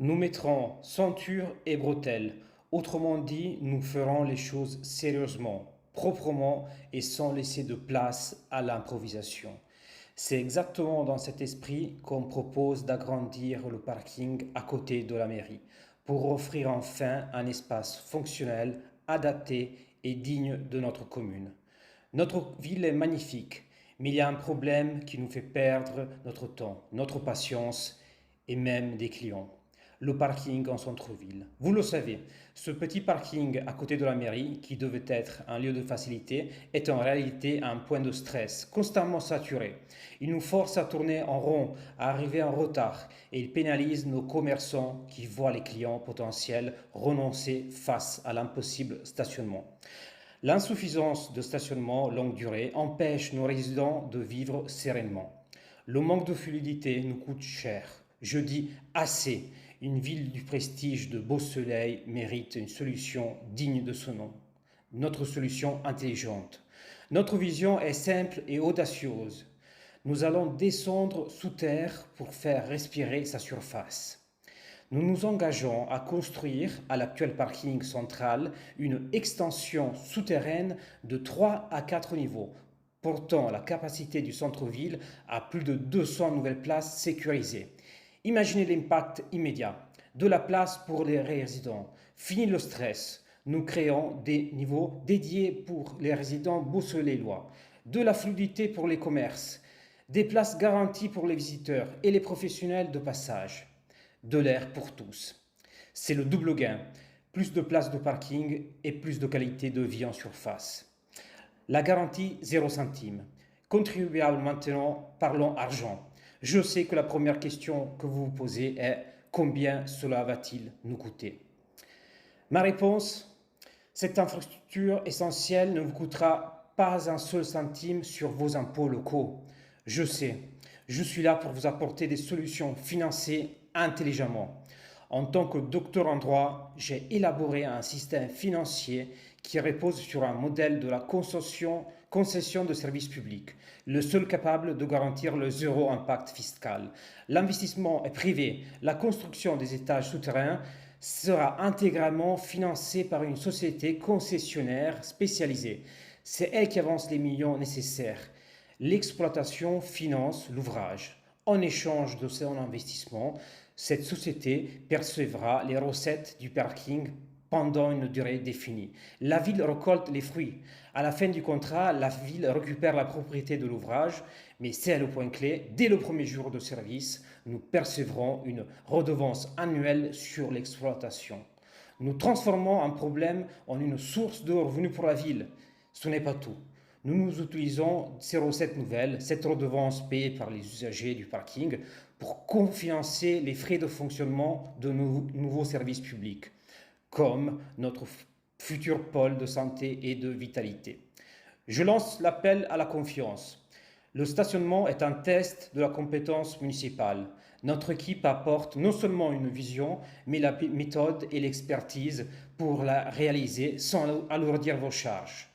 Nous mettrons ceinture et bretelles. Autrement dit, nous ferons les choses sérieusement, proprement et sans laisser de place à l'improvisation. C'est exactement dans cet esprit qu'on propose d'agrandir le parking à côté de la mairie pour offrir enfin un espace fonctionnel, adapté et digne de notre commune. Notre ville est magnifique, mais il y a un problème qui nous fait perdre notre temps, notre patience et même des clients. Le parking en centre-ville. Vous le savez, ce petit parking à côté de la mairie, qui devait être un lieu de facilité, est en réalité un point de stress, constamment saturé. Il nous force à tourner en rond, à arriver en retard, et il pénalise nos commerçants qui voient les clients potentiels renoncer face à l'impossible stationnement. L'insuffisance de stationnement longue durée empêche nos résidents de vivre sereinement. Le manque de fluidité nous coûte cher. Je dis assez. Une ville du prestige de Beau Soleil mérite une solution digne de ce nom. Notre solution intelligente. Notre vision est simple et audacieuse. Nous allons descendre sous terre pour faire respirer sa surface. Nous nous engageons à construire à l'actuel parking central une extension souterraine de 3 à 4 niveaux, portant la capacité du centre-ville à plus de 200 nouvelles places sécurisées. Imaginez l'impact immédiat. De la place pour les résidents. Fini le stress. Nous créons des niveaux dédiés pour les résidents beausoleillois. De la fluidité pour les commerces. Des places garanties pour les visiteurs et les professionnels de passage. De l'air pour tous. C'est le double gain. Plus de places de parking et plus de qualité de vie en surface. La garantie 0 centime. Contribuable maintenant, parlons argent. Je sais que la première question que vous vous posez est combien cela va-t-il nous coûter? Ma réponse, cette infrastructure essentielle ne vous coûtera pas un seul centime sur vos impôts locaux. Je sais, je suis là pour vous apporter des solutions financées intelligemment. En tant que docteur en droit, j'ai élaboré un système financier qui repose sur un modèle de la concession de services publics, le seul capable de garantir le zéro impact fiscal. L'investissement est privé, la construction des étages souterrains sera intégralement financée par une société concessionnaire spécialisée. C'est elle qui avance les millions nécessaires. L'exploitation finance l'ouvrage. En échange de son investissement, cette société percevra les recettes du parking pendant une durée définie. La ville récolte les fruits. À la fin du contrat, la ville récupère la propriété de l'ouvrage, mais c'est le point clé. Dès le premier jour de service, nous percevrons une redevance annuelle sur l'exploitation. Nous transformons un problème en une source de revenus pour la ville. Ce n'est pas tout. Nous utilisons ces recettes nouvelles, cette redevance payée par les usagers du parking, pour cofinancer les frais de fonctionnement de nos nouveaux services publics, comme notre futur pôle de santé et de vitalité. Je lance l'appel à la confiance. Le stationnement est un test de la compétence municipale. Notre équipe apporte non seulement une vision, mais la méthode et l'expertise pour la réaliser sans alourdir vos charges.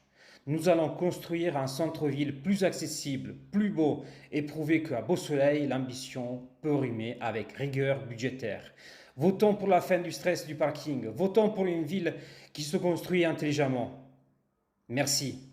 Nous allons construire un centre-ville plus accessible, plus beau et prouver qu'à Beau Soleil, l'ambition peut rimer avec rigueur budgétaire. Votons pour la fin du stress du parking. Votons pour une ville qui se construit intelligemment. Merci.